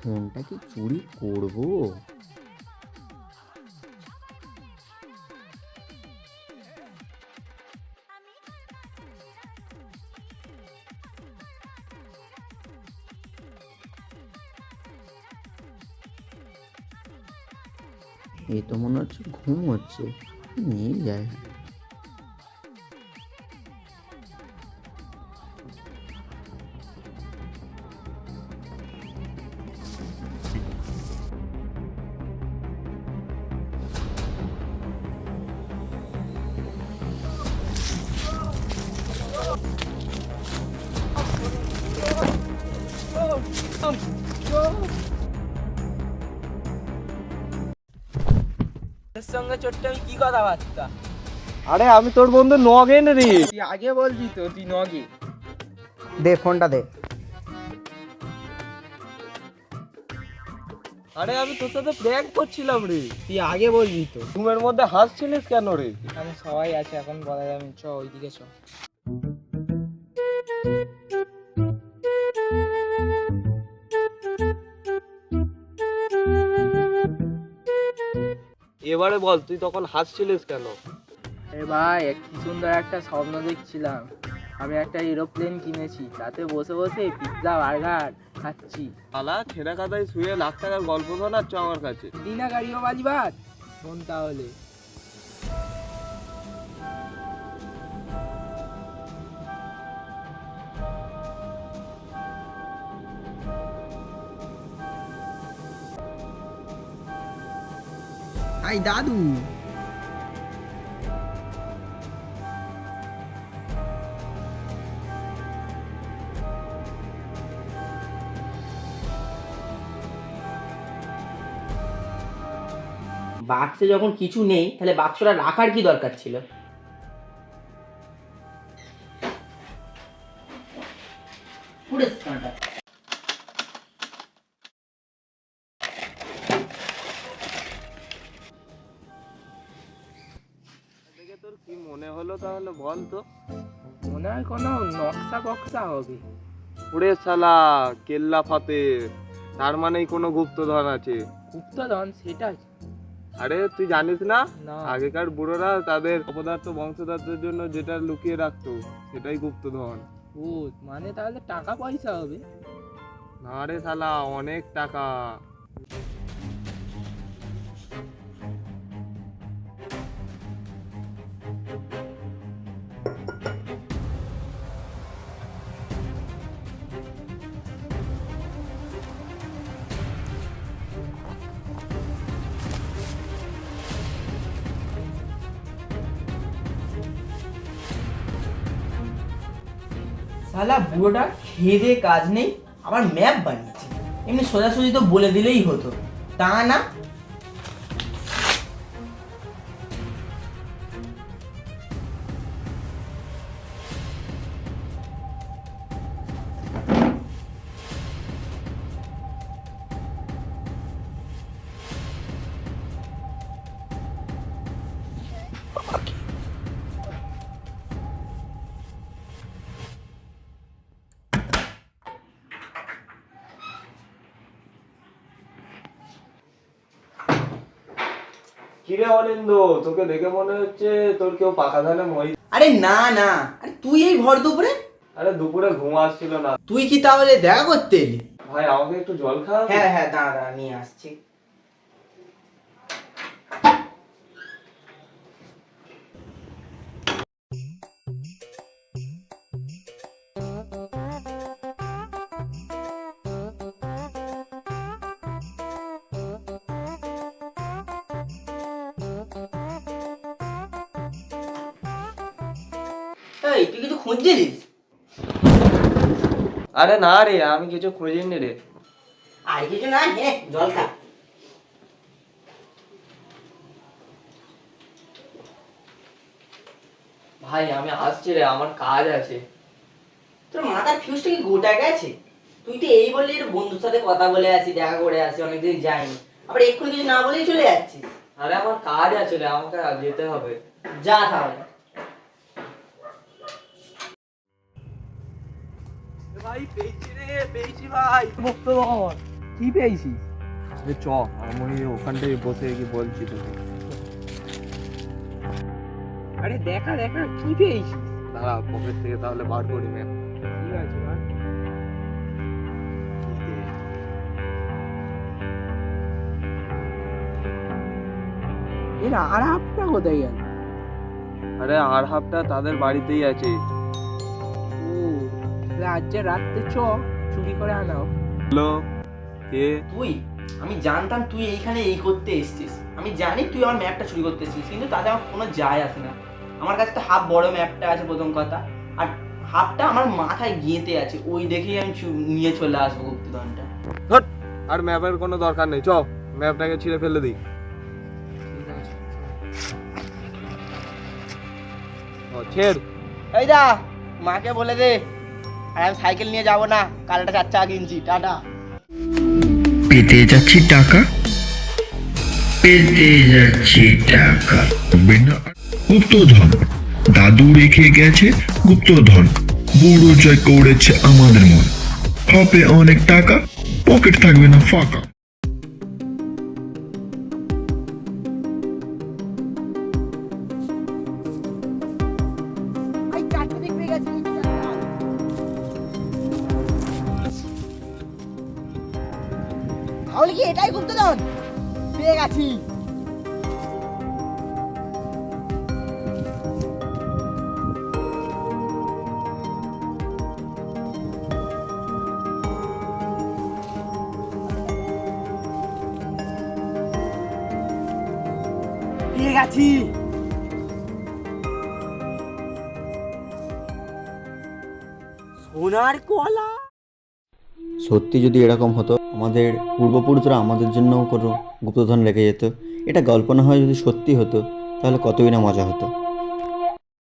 ফোনটা কি চুরি করবো? এ তো মনে হচ্ছে ঘুম হচ্ছে, নিয়ে যায়। সঙ্গে চোটটা আমি কি কথাবার্তা? আরে আমি তোর বন্ধু নগেন রে। তুই আগে বলবি তো, তুই নগে। দে ফোনটা দে। আরে আমি তোর সাথে প্র্যাঙ্ক করছিলাম রে। তুই আগে বলবি তো। রুমের মধ্যে হাসছিলিস কেন রে? এখানে সবাই আছে, এখন বলা যাবে না। চ ওইদিকে চ। এবারে বল, তুই তখন হাসছিলিস কেন? এ ভাই, কি সুন্দর একটা স্বপ্ন দেখছিলাম। আমি একটা এরোপ্লেন কিনেছি, তাতে বসে বসে পিৎজা বার্গার খাচ্ছি। শালা ছেঁড়া কাদায় শুয়ে লাখ টাকার গল্প শোনাচ্ছ আমার কাছে। দিনা গাড়িও বাজবার শোন তাহলে। আই দাদু, বাক্সে যখন কিছু নেই তাহলে বাক্সটা রাখার কি দরকার ছিল? দেখে তোর কি মনে হলো তাহলে বল তো? মনে হয় কোনো নকশা বক্সা হবে। ওরে শালা কেল্লা ফাতে, তার মানেই কোনো গুপ্তধন আছে। গুপ্তধন? সেটা আরে তুই জানিস না, না। আগেকার বুড়োরা তাদের অপদার্থ বংশধরদের জন্য যেটা লুকিয়ে রাখতো সেটাই গুপ্তধন। ও, মানে তাহলে টাকা পয়সা হবে। না রে শালা, অনেক টাকা। শালা বুড়োটা খেয়ে দিয়ে কাজ নেই, আবার ম্যাপ বানিয়েছে। এমনি সোজাসুজি তো বলে দিলেই হতো, তা না। কিরে অনিন্দ, তোকে দেখে মনে হচ্ছে তোর কেউ পাকা ধানে মই। আরে না না, আরে তুই এই ভর দুপুরে? আরে দুপুরে ঘুম আসছিল না। তুই কি তাহলে দেখা করতে এলি? ভাই আমাকে একটু জল খাওয়া। হ্যাঁ হ্যাঁ, দাঁড়া দাঁড়া, নিয়ে আসছি। এই, তুই কিছু খুঁজছিলিস? আরে না রে, আমি কিছু খুঁজিনি রে। আর কিছু না, জল খা। ভাই আমি আসছি রে, আমার কাজ আছে। তোর মাথার ফিউজটা কি গোটা গেছে? তুই তো এই বললি একটু বন্ধুর সাথে কথা বলে আসি, দেখা করে আসি, অনেকদিন যাইনি, আবার এক্ষুনি কিছু না বলেই চলে যাচ্ছিস। আরে আমার কাজ আছে রে, আমাকে যেতে হবে। যা তাহলে। ভাই পেয়েছি রে, পেয়েছি ভাই। গুপ্তধন? কি পেয়েছিস? চ আমি ওখানটায় বসে কি বলছি তোকে। আরে দেখা দেখা কি পেয়েছিস? দাঁড়া পকেট থেকে তাহলে বার করি ম্যাম। ঠিক আছে ভাই। এর আর হাফটা কোথায় গেল? আরে আর হাফটা তাদের বাড়িতেই আছে। ও তাহলে আজ যে রাত্রে চুরি করে আনাও। হ্যালো, কে? তুই, আমি জানতাম তুই এইখানে এই করতে এসেছিস। আমি জানি তুই আমার ম্যাপটা চুরি করতে এসেছিস, কিন্তু তাতে আমার কোনো যায় আসে না। আমার কাছে তো হাফ বড় ম্যাপটা আছে প্রথম কথা, আর হাফটা আমার মাথায় গেঁথে আছে, ওই দেখেই আমি নিয়ে চলে আসবো গুপ্তধনটা। ধট, আর ম্যাপের কোনো দরকার নেই, চ ম্যাপটাকে ছিঁড়ে ফেলে দিই। ঠিক আছে। ছেড়। এই দা, মাকে বলে দে আর আমি সাইকেল নিয়ে যাবো না, কাল একটা 4 চাকা কিনছি। টাটা। পেতে যাচ্ছি টাকা, পেতে যাচ্ছি টাকা। গুপ্তধন দাদু রেখে গেছে, গুপ্তধন বুড়ো জয় করেছে আমাদের মন। হবে অনেক টাকা, পকেট থাকবে না ফাঁকা। তাহলে কি এটাই গুপ্তধন? পেয়ে গেছি। পেয়ে গেছি। সোনার কলা। সত্যি যদি এরকম হতো, আমাদের পূর্বপুরুষরা আমাদের জন্যও কোনো গুপ্তধন রেখে যেত, এটা গল্প না হয় যদি সত্যি হতো তাহলে কতই না মজা হতো।